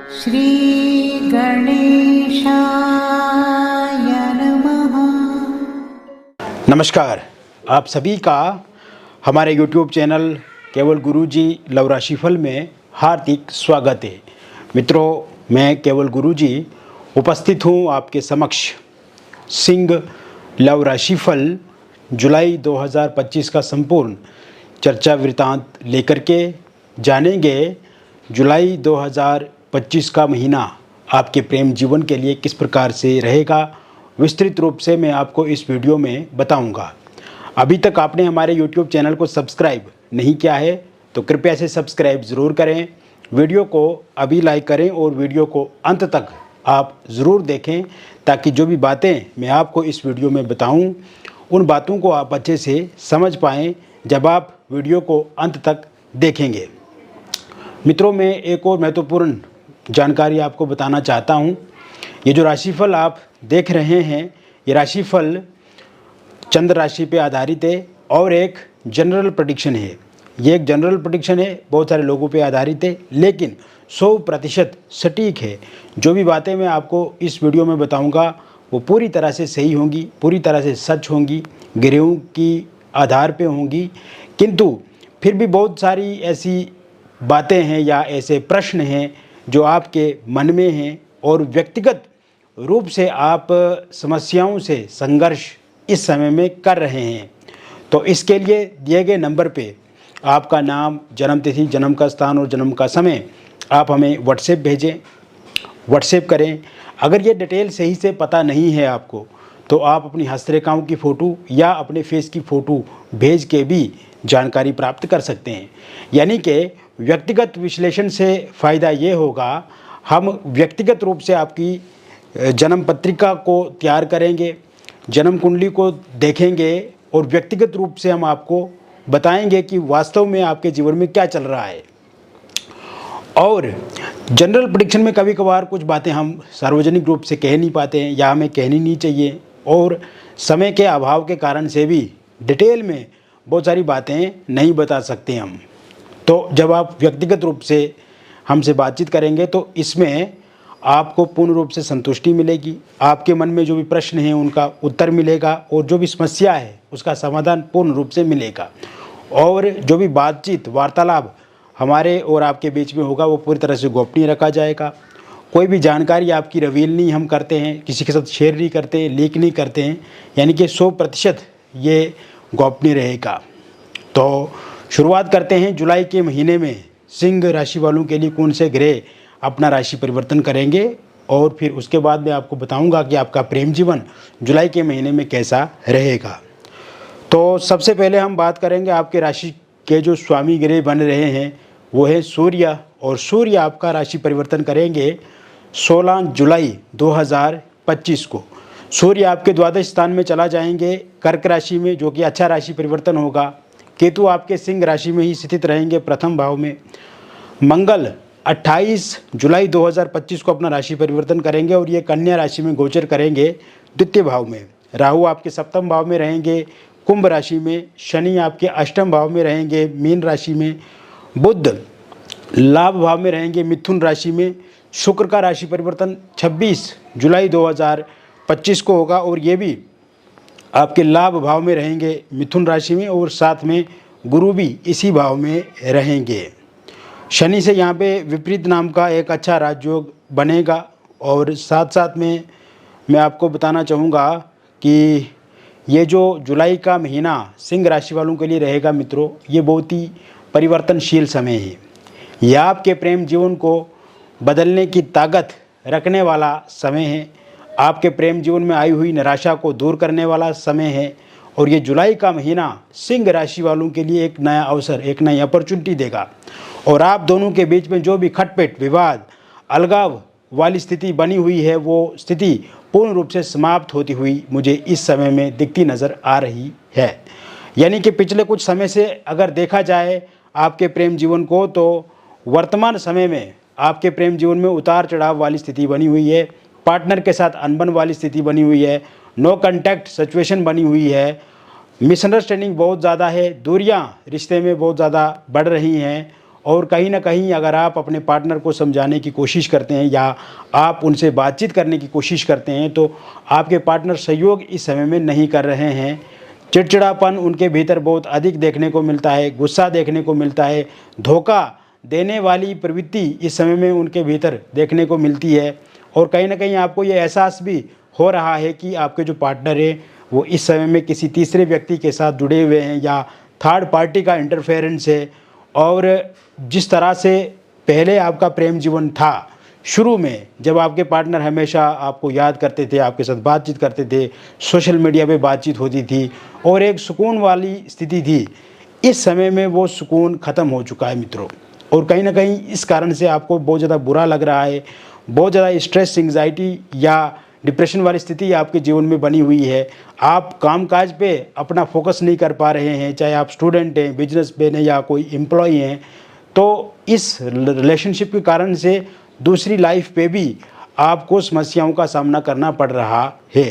श्री गणेशाय नमः। नमस्कार, आप सभी का हमारे YouTube चैनल केवल गुरुजी लव राशिफल में हार्दिक स्वागत है। मित्रों, मैं केवल गुरुजी उपस्थित हूँ आपके समक्ष सिंह लव राशिफल जुलाई 2025 का संपूर्ण चर्चा वृत्तांत लेकर के जानेंगे। जुलाई 2025 का महीना आपके प्रेम जीवन के लिए किस प्रकार से रहेगा, विस्तृत रूप से मैं आपको इस वीडियो में बताऊंगा। अभी तक आपने हमारे YouTube चैनल को सब्सक्राइब नहीं किया है तो कृपया से सब्सक्राइब ज़रूर करें, वीडियो को अभी लाइक करें और वीडियो को अंत तक आप ज़रूर देखें ताकि जो भी बातें मैं आपको इस वीडियो में बताऊं उन बातों को आप अच्छे से समझ पाएँ जब आप वीडियो को अंत तक देखेंगे। मित्रों, मैं एक और महत्वपूर्ण जानकारी आपको बताना चाहता हूं। ये जो राशिफल आप देख रहे हैं, ये राशिफल चंद्र राशि पे आधारित है और एक जनरल प्रेडिक्शन है। ये एक जनरल प्रेडिक्शन है, बहुत सारे लोगों पे आधारित है, लेकिन 100% सटीक है। जो भी बातें मैं आपको इस वीडियो में बताऊंगा वो पूरी तरह से सही होंगी, पूरी तरह से सच होंगी, गिरोह की आधार पे होंगी। किंतु फिर भी बहुत सारी ऐसी बातें हैं या ऐसे प्रश्न हैं जो आपके मन में हैं और व्यक्तिगत रूप से आप समस्याओं से संघर्ष इस समय में कर रहे हैं। तो इसके लिए दिए गए नंबर पे आपका नाम, जन्म तिथि, जन्म का स्थान और जन्म का समय आप हमें व्हाट्सएप भेजें, व्हाट्सएप करें। अगर ये डिटेल सही से पता नहीं है आपको तो आप अपनी हस्तरेखाओं की फ़ोटो या अपने फेस की फ़ोटो भेज के भी जानकारी प्राप्त कर सकते हैं। यानी कि व्यक्तिगत विश्लेषण से फ़ायदा ये होगा, हम व्यक्तिगत रूप से आपकी जन्म पत्रिका को तैयार करेंगे, जन्म कुंडली को देखेंगे और व्यक्तिगत रूप से हम आपको बताएंगे कि वास्तव में आपके जीवन में क्या चल रहा है। और जनरल प्रेडिक्शन में कभी कभार कुछ बातें हम सार्वजनिक रूप से कह नहीं पाते हैं या हमें कहनी नहीं चाहिए, और समय के अभाव के कारण से भी डिटेल में बहुत सारी बातें नहीं बता सकते हम। तो जब आप व्यक्तिगत रूप से हमसे बातचीत करेंगे तो इसमें आपको पूर्ण रूप से संतुष्टि मिलेगी, आपके मन में जो भी प्रश्न हैं उनका उत्तर मिलेगा और जो भी समस्या है उसका समाधान पूर्ण रूप से मिलेगा। और जो भी बातचीत, वार्तालाप हमारे और आपके बीच में होगा वो पूरी तरह से गोपनीय रखा जाएगा। कोई भी जानकारी आपकी रिवील नहीं हम करते हैं, किसी के साथ शेयर नहीं करते, लीक नहीं करते हैं, यानी कि 100% ये गोपनीय रहेगा। तो शुरुआत करते हैं। जुलाई के महीने में सिंह राशि वालों के लिए कौन से ग्रह अपना राशि परिवर्तन करेंगे और फिर उसके बाद मैं आपको बताऊंगा कि आपका प्रेम जीवन जुलाई के महीने में कैसा रहेगा। तो सबसे पहले हम बात करेंगे आपके राशि के जो स्वामी ग्रह बन रहे हैं वो है सूर्य, और सूर्य आपका राशि परिवर्तन करेंगे 16 जुलाई 2025 को। सूर्य आपके द्वादश स्थान में चला जाएंगे कर्क राशि में, जो कि अच्छा राशि परिवर्तन होगा। केतु आपके सिंह राशि में ही स्थित रहेंगे प्रथम भाव में। मंगल 28 जुलाई 2025 को अपना राशि परिवर्तन करेंगे और ये कन्या राशि में गोचर करेंगे द्वितीय भाव में। राहु आपके सप्तम भाव में रहेंगे कुंभ राशि में। शनि आपके अष्टम भाव में रहेंगे मीन राशि में। बुध लाभ भाव में रहेंगे मिथुन राशि में। शुक्र का राशि परिवर्तन 26 जुलाई 2025 को होगा और ये भी आपके लाभ भाव में रहेंगे मिथुन राशि में, और साथ में गुरु भी इसी भाव में रहेंगे। शनि से यहाँ पे विपरीत नाम का एक अच्छा राजयोग बनेगा। और साथ साथ में मैं आपको बताना चाहूँगा कि ये जो जुलाई का महीना सिंह राशि वालों के लिए रहेगा मित्रों, ये बहुत ही परिवर्तनशील समय है। यह आपके प्रेम जीवन को बदलने की ताकत रखने वाला समय है। आपके प्रेम जीवन में आई हुई निराशा को दूर करने वाला समय है। और ये जुलाई का महीना सिंह राशि वालों के लिए एक नया अवसर, एक नई अपॉर्चुनिटी देगा। और आप दोनों के बीच में जो भी खटपट, विवाद, अलगाव वाली स्थिति बनी हुई है वो स्थिति पूर्ण रूप से समाप्त होती हुई मुझे इस समय में दिखती नज़र आ रही है। यानी कि पिछले कुछ समय से अगर देखा जाए आपके प्रेम जीवन को, तो वर्तमान समय में आपके प्रेम जीवन में उतार चढ़ाव वाली स्थिति बनी हुई है। पार्टनर के साथ अनबन वाली स्थिति बनी हुई है। नो कॉन्टैक्ट सिचुएशन बनी हुई है। मिसअंडरस्टैंडिंग बहुत ज़्यादा है। दूरियां रिश्ते में बहुत ज़्यादा बढ़ रही हैं और कहीं ना कहीं अगर आप अपने पार्टनर को समझाने की कोशिश करते हैं या आप उनसे बातचीत करने की कोशिश करते हैं तो आपके पार्टनर सहयोग इस समय में नहीं कर रहे हैं। चिड़चिड़ापन उनके भीतर बहुत अधिक देखने को मिलता है, गुस्सा देखने को मिलता है, धोखा देने वाली प्रवृत्ति इस समय में उनके भीतर देखने को मिलती है। और कहीं ना कहीं आपको ये एहसास भी हो रहा है कि आपके जो पार्टनर है वो इस समय में किसी तीसरे व्यक्ति के साथ जुड़े हुए हैं या थर्ड पार्टी का इंटरफेरेंस है। और जिस तरह से पहले आपका प्रेम जीवन था, शुरू में जब आपके पार्टनर हमेशा आपको याद करते थे, आपके साथ बातचीत करते थे, सोशल मीडिया पे बातचीत होती थी और एक सुकून वाली स्थिति थी, इस समय में वो सुकून ख़त्म हो चुका है मित्रों। और कहीं ना कहीं इस कारण से आपको बहुत ज़्यादा बुरा लग रहा है, बहुत ज़्यादा स्ट्रेस, एंग्जाइटी या डिप्रेशन वाली स्थिति आपके जीवन में बनी हुई है। आप कामकाज पे अपना फोकस नहीं कर पा रहे हैं, चाहे आप स्टूडेंट हैं, बिजनेस मैन हैं या कोई एम्प्लॉय हैं। तो इस रिलेशनशिप के कारण से दूसरी लाइफ पे भी आपको समस्याओं का सामना करना पड़ रहा है।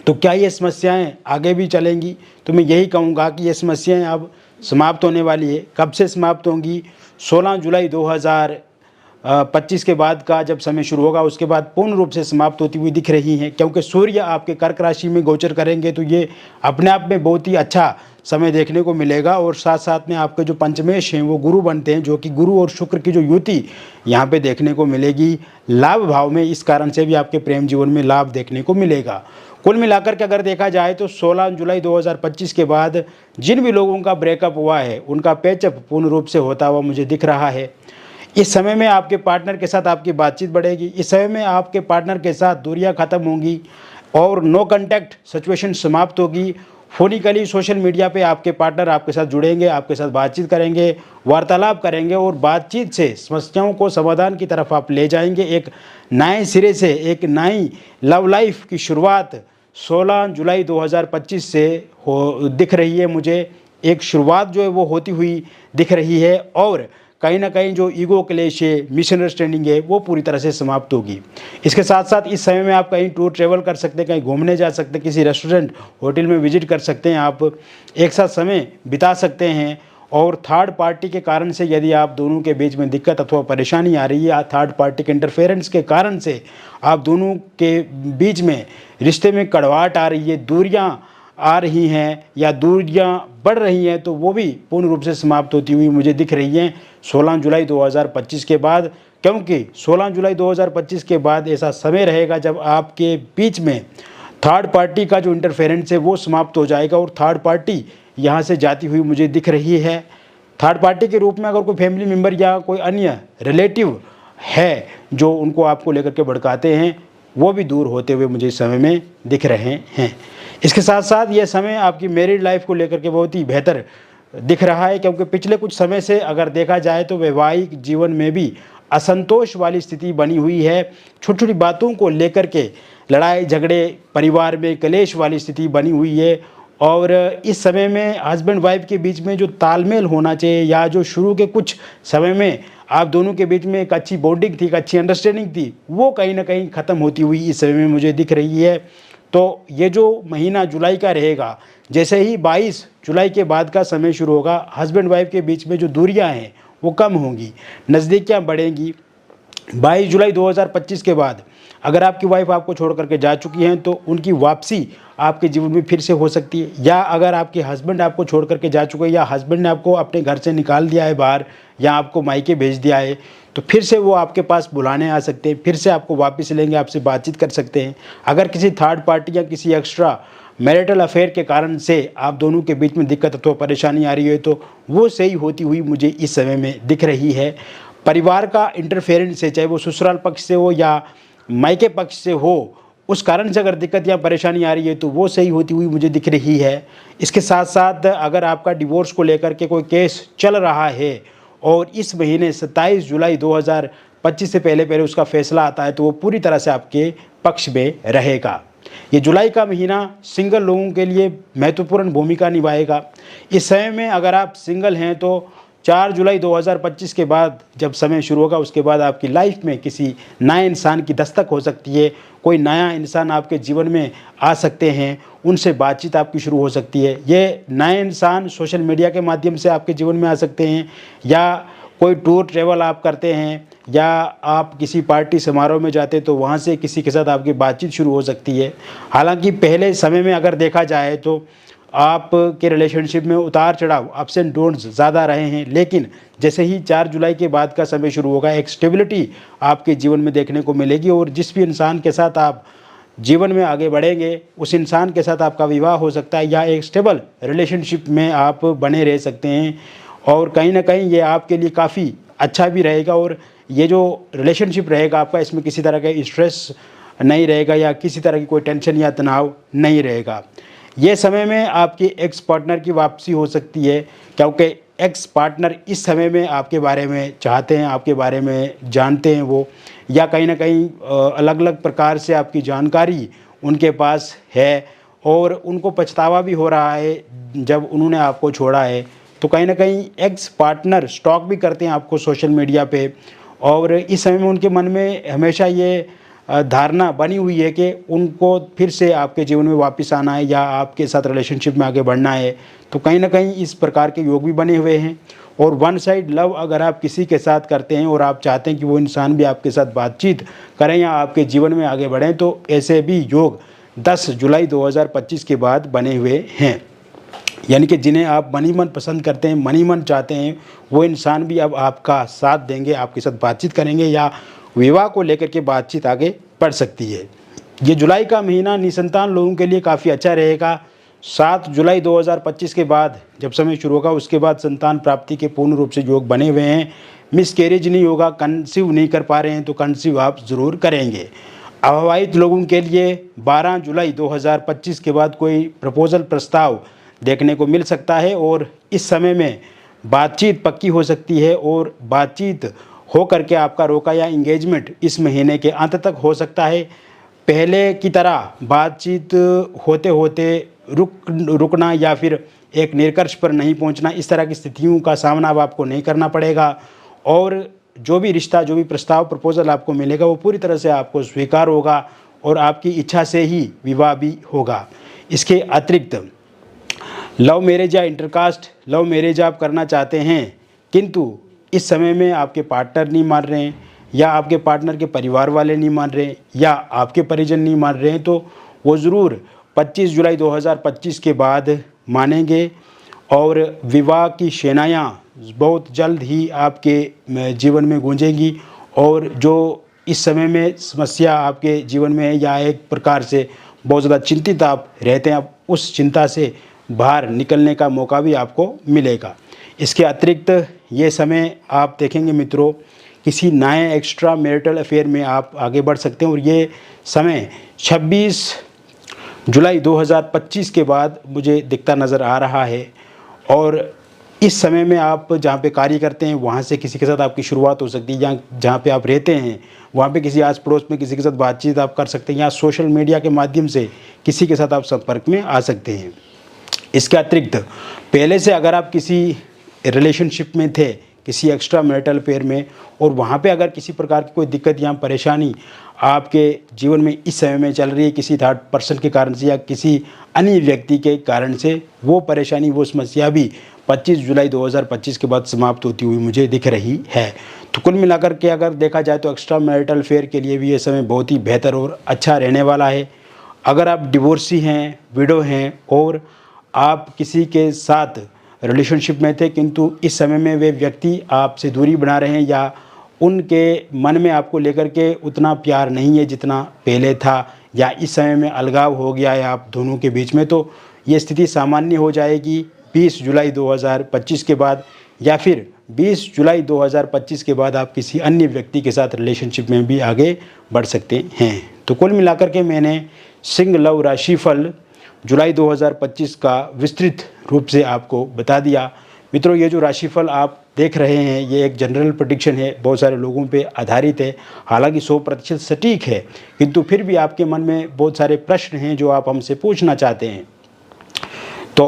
तो क्या ये समस्याएं आगे भी चलेंगी? तो मैं यही कहूँगा कि ये समस्याएं अब समाप्त होने वाली है। कब से समाप्त होंगी? 16 जुलाई 2025 के बाद का जब समय शुरू होगा उसके बाद पूर्ण रूप से समाप्त होती हुई दिख रही हैं, क्योंकि सूर्य आपके कर्क राशि में गोचर करेंगे तो ये अपने आप में बहुत ही अच्छा समय देखने को मिलेगा। और साथ साथ में आपके जो पंचमेश हैं वो गुरु बनते हैं, जो कि गुरु और शुक्र की जो युति यहाँ पे देखने को मिलेगी लाभ भाव में, इस कारण से भी आपके प्रेम जीवन में लाभ देखने को मिलेगा। कुल मिलाकर के अगर देखा जाए तो 16 जुलाई 2025 के बाद जिन भी लोगों का ब्रेकअप हुआ है उनका पैचअप पूर्ण रूप से होता हुआ मुझे दिख रहा है। इस समय में आपके पार्टनर के साथ आपकी बातचीत बढ़ेगी, इस समय में आपके पार्टनर के साथ दूरियां खत्म होंगी और नो कांटेक्ट सिचुएशन समाप्त होगी। फोनिकली सोशल मीडिया पे आपके पार्टनर आपके साथ जुड़ेंगे, आपके साथ बातचीत करेंगे, वार्तालाप करेंगे और बातचीत से समस्याओं को समाधान की तरफ आप ले जाएंगे। एक नए सिरे से एक नई लव लाइफ की शुरुआत 16 जुलाई 2025 से दिख रही है मुझे। एक शुरुआत जो है वो होती हुई दिख रही है और कहीं ना कहीं जो ईगो क्लेश है, मिसअंडरस्टैंडिंग है, वो पूरी तरह से समाप्त होगी। इसके साथ साथ इस समय में आप कहीं टूर ट्रेवल कर सकते हैं, कहीं घूमने जा सकते हैं, किसी रेस्टोरेंट होटल में विजिट कर सकते हैं, आप एक साथ समय बिता सकते हैं। और थर्ड पार्टी के कारण से यदि आप दोनों के बीच में दिक्कत अथवा परेशानी आ रही है, थर्ड पार्टी के इंटरफेरेंस के कारण से आप दोनों के बीच में रिश्ते में कड़वाहट आ रही है, दूरियाँ आ रही हैं या दूरियां बढ़ रही हैं, तो वो भी पूर्ण रूप से समाप्त होती हुई मुझे दिख रही हैं 16 जुलाई 2025 के बाद। क्योंकि 16 जुलाई 2025 के बाद ऐसा समय रहेगा जब आपके बीच में थर्ड पार्टी का जो इंटरफेरेंस है वो समाप्त हो जाएगा और थर्ड पार्टी यहाँ से जाती हुई मुझे दिख रही है। थर्ड पार्टी के रूप में अगर कोई फैमिली मेम्बर या कोई अन्य रिलेटिव है जो उनको आपको लेकर के भड़काते हैं, वो भी दूर होते हुए मुझे इस समय में दिख रहे हैं। इसके साथ साथ ये समय आपकी मैरिड लाइफ को लेकर के बहुत ही बेहतर दिख रहा है, क्योंकि पिछले कुछ समय से अगर देखा जाए तो वैवाहिक जीवन में भी असंतोष वाली स्थिति बनी हुई है। छोटी छोटी बातों को लेकर के लड़ाई झगड़े, परिवार में कलेश वाली स्थिति बनी हुई है। और इस समय में हस्बैंड वाइफ के बीच में जो तालमेल होना चाहिए या जो शुरू के कुछ समय में आप दोनों के बीच में एक अच्छी बॉन्डिंग थी, एक अच्छी अंडरस्टैंडिंग थी, वो कहीं ना कहीं ख़त्म होती हुई इस समय में मुझे दिख रही है। तो ये जो महीना जुलाई का रहेगा, जैसे ही 22 जुलाई के बाद का समय शुरू होगा, हस्बैंड वाइफ के बीच में जो दूरियां हैं वो कम होंगी, नज़दीकियां बढ़ेंगी। 22 जुलाई 2025 के बाद अगर आपकी वाइफ आपको छोड़ करके जा चुकी हैं तो उनकी वापसी आपके जीवन में फिर से हो सकती है, या अगर आपके हस्बैंड आपको छोड़ करके जा चुके हैं या हस्बैंड ने आपको अपने घर से निकाल दिया है बाहर या आपको मायके भेज दिया है, तो फिर से वो आपके पास बुलाने आ सकते हैं, फिर से आपको वापस लेंगे, आपसे बातचीत कर सकते हैं। अगर किसी थर्ड पार्टी या किसी एक्स्ट्रा मैरिटल अफेयर के कारण से आप दोनों के बीच में दिक्कत अथवा परेशानी आ रही है तो वो सही होती हुई मुझे इस समय में दिख रही है। परिवार का इंटरफेरेंस से, चाहे वो ससुराल पक्ष से हो या मायके पक्ष से हो, उस कारण से अगर दिक्कत या परेशानी आ रही है तो वो सही होती हुई मुझे दिख रही है। इसके साथ साथ अगर आपका डिवोर्स को लेकर के कोई केस चल रहा है और इस महीने 27 जुलाई 2025 से पहले पहले उसका फैसला आता है तो वो पूरी तरह से आपके पक्ष में रहेगा। ये जुलाई का महीना सिंगल लोगों के लिए महत्वपूर्ण भूमिका निभाएगा। इस समय में अगर आप सिंगल हैं तो 4 जुलाई 2025 के बाद जब समय शुरू होगा उसके बाद आपकी लाइफ में किसी नए इंसान की दस्तक हो सकती है, कोई नया इंसान आपके जीवन में आ सकते हैं, उनसे बातचीत आपकी शुरू हो सकती है। ये नए इंसान सोशल मीडिया के माध्यम से आपके जीवन में आ सकते हैं या कोई टूर ट्रैवल आप करते हैं या आप किसी पार्टी समारोह में जाते हैं तो वहाँ से किसी के साथ आपकी बातचीत शुरू हो सकती है। हालांकि पहले समय में अगर देखा जाए तो आपके रिलेशनशिप में उतार चढ़ाव, अप्स एंड डाउन्स ज़्यादा रहे हैं, लेकिन जैसे ही 4 जुलाई के बाद का समय शुरू होगा एक स्टेबिलिटी आपके जीवन में देखने को मिलेगी और जिस भी इंसान के साथ आप जीवन में आगे बढ़ेंगे उस इंसान के साथ आपका विवाह हो सकता है या एक स्टेबल रिलेशनशिप में आप बने रह सकते हैं। और कहीं ना कहीं ये आपके लिए काफ़ी अच्छा भी रहेगा और ये जो रिलेशनशिप रहेगा आपका, इसमें किसी तरह का स्ट्रेस नहीं रहेगा या किसी तरह की कोई टेंशन या तनाव नहीं रहेगा। ये समय में आपकी एक्स पार्टनर की वापसी हो सकती है, क्योंकि एक्स पार्टनर इस समय में आपके बारे में चाहते हैं, आपके बारे में जानते हैं वो, या कहीं ना कहीं अलग अलग प्रकार से आपकी जानकारी उनके पास है और उनको पछतावा भी हो रहा है जब उन्होंने आपको छोड़ा है। तो कहीं ना कहीं एक्स पार्टनर स्टॉक भी करते हैं आपको सोशल मीडिया पे और इस समय में उनके मन में हमेशा ये धारणा बनी हुई है कि उनको फिर से आपके जीवन में वापस आना है या आपके साथ रिलेशनशिप में आगे बढ़ना है। तो कहीं ना कहीं इस प्रकार के योग भी बने हुए हैं। और वन साइड लव अगर आप किसी के साथ करते हैं और आप चाहते हैं कि वो इंसान भी आपके साथ बातचीत करें या आपके जीवन में आगे बढ़ें, तो ऐसे भी योग 10 जुलाई 2025 के बाद बने हुए हैं। यानी कि जिन्हें आप मन ही मन पसंद करते हैं, मन ही मन चाहते हैं, वो इंसान भी अब आपका साथ देंगे, आपके साथ बातचीत करेंगे या विवाह को लेकर के बातचीत आगे बढ़ सकती है। ये जुलाई का महीना निसंतान लोगों के लिए काफ़ी अच्छा रहेगा। 7 जुलाई 2025 के बाद जब समय शुरू होगा उसके बाद संतान प्राप्ति के पूर्ण रूप से योग बने हुए हैं। मिस कैरेज नहीं होगा, कंसीव नहीं कर पा रहे हैं तो कंसीव आप ज़रूर करेंगे। अविवाहित लोगों के लिए 12 जुलाई 2025 के बाद कोई प्रपोजल प्रस्ताव देखने को मिल सकता है और इस समय में बातचीत पक्की हो सकती है और बातचीत हो करके आपका रोका या इंगेजमेंट इस महीने के अंत तक हो सकता है। पहले की तरह बातचीत होते होते रुकना या फिर एक निष्कर्ष पर नहीं पहुंचना, इस तरह की स्थितियों का सामना अब आपको नहीं करना पड़ेगा और जो भी रिश्ता, जो भी प्रस्ताव प्रपोजल आपको मिलेगा वो पूरी तरह से आपको स्वीकार होगा और आपकी इच्छा से ही विवाह भी होगा। इसके अतिरिक्त लव मैरिज या इंटरकास्ट लव मैरिज आप करना चाहते हैं किंतु इस समय में आपके पार्टनर नहीं मान रहे हैं या आपके पार्टनर के परिवार वाले नहीं मान रहे हैं या आपके परिजन नहीं मान रहे हैं, तो वो ज़रूर 25 जुलाई 2025 के बाद मानेंगे और विवाह की शहनाइयाँ बहुत जल्द ही आपके जीवन में गूंजेंगी। और जो इस समय में समस्या आपके जीवन में है या एक प्रकार से बहुत ज़्यादा चिंतित आप रहते हैं, आप उस चिंता से बाहर निकलने का मौका भी आपको मिलेगा। इसके अतिरिक्त ये समय आप देखेंगे मित्रों, किसी नए एक्स्ट्रा मैरिटल अफेयर में आप आगे बढ़ सकते हैं और ये समय 26 जुलाई 2025 के बाद मुझे दिखता नज़र आ रहा है। और इस समय में आप जहाँ पे कार्य करते हैं वहाँ से किसी के साथ आपकी शुरुआत हो सकती है, या जहाँ पे आप रहते हैं वहाँ पे किसी आस पड़ोस में किसी के साथ बातचीत आप कर सकते हैं या सोशल मीडिया के माध्यम से किसी के साथ आप संपर्क में आ सकते हैं। इसके अतिरिक्त पहले से अगर आप किसी रिलेशनशिप में थे, किसी एक्स्ट्रा मैरिटल अफेयर में, और वहाँ पे अगर किसी प्रकार की कोई दिक्कत या परेशानी आपके जीवन में इस समय में चल रही है किसी थर्ड पर्सन के कारण से या किसी अन्य व्यक्ति के कारण से, वो परेशानी, वो समस्या भी 25 जुलाई 2025 के बाद समाप्त होती हुई मुझे दिख रही है। तो कुल मिलाकर के अगर देखा जाए तो एक्स्ट्रा मैरिटल अफेयर के लिए भी ये समय बहुत ही बेहतर और अच्छा रहने वाला है। अगर आप डिवोर्सी हैं, विडो हैं और आप किसी के साथ रिलेशनशिप में थे किंतु इस समय में वे व्यक्ति आपसे दूरी बना रहे हैं या उनके मन में आपको लेकर के उतना प्यार नहीं है जितना पहले था, या इस समय में अलगाव हो गया है आप दोनों के बीच में, तो ये स्थिति सामान्य हो जाएगी 20 जुलाई 2025 के बाद, या फिर 20 जुलाई 2025 के बाद आप किसी अन्य व्यक्ति के साथ रिलेशनशिप में भी आगे बढ़ सकते हैं। तो कुल मिलाकर के मैंने सिंह लव राशिफल जुलाई 2025 का विस्तृत रूप से आपको बता दिया। मित्रों, ये जो राशिफल आप देख रहे हैं ये एक जनरल प्रेडिक्शन है, बहुत सारे लोगों पे आधारित है। हालांकि 100% सटीक है, किंतु फिर भी आपके मन में बहुत सारे प्रश्न हैं जो आप हमसे पूछना चाहते हैं। तो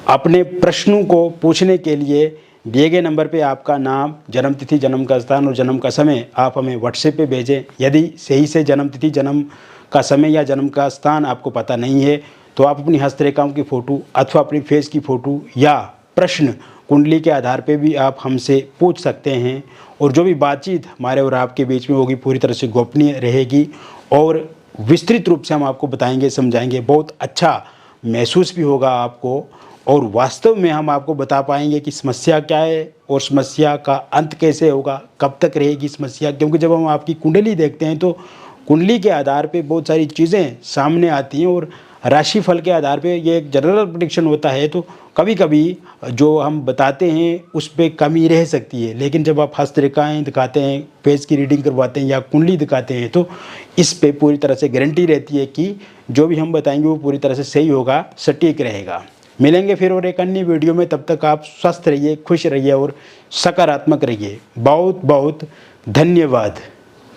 अपने प्रश्नों को पूछने के लिए दिए गए नंबर पे आपका नाम, जन्मतिथि, जन्म का स्थान और जन्म का समय आप हमें व्हाट्सएप पे भेजें। यदि सही से जन्मतिथि, जन्म का समय या जन्म का स्थान आपको पता नहीं है तो आप अपनी हस्तरेखाओं की फ़ोटो अथवा अपनी फेस की फ़ोटो या प्रश्न कुंडली के आधार पे भी आप हमसे पूछ सकते हैं और जो भी बातचीत हमारे और आपके बीच में होगी पूरी तरह से गोपनीय रहेगी और विस्तृत रूप से हम आपको बताएंगे, समझाएंगे। बहुत अच्छा महसूस भी होगा आपको और वास्तव में हम आपको बता पाएंगे कि समस्या क्या है और समस्या का अंत कैसे होगा, कब तक रहेगी समस्या। क्योंकि जब हम आपकी कुंडली देखते हैं तो कुंडली के आधार पे बहुत सारी चीज़ें सामने आती हैं और राशिफल के आधार पे ये एक जनरल प्रेडिक्शन होता है। तो कभी कभी जो हम बताते हैं उस पर कमी रह सकती है, लेकिन जब आप हस्तरेखाएँ दिखाते हैं, पेज की रीडिंग करवाते हैं या कुंडली दिखाते हैं तो इस पे पूरी तरह से गारंटी रहती है कि जो भी हम बताएंगे वो पूरी तरह से सही होगा, सटीक रहेगा। मिलेंगे फिर और एक अन्य वीडियो में। तब तक आप स्वस्थ रहिए, खुश रहिए और सकारात्मक रहिए। बहुत बहुत धन्यवाद।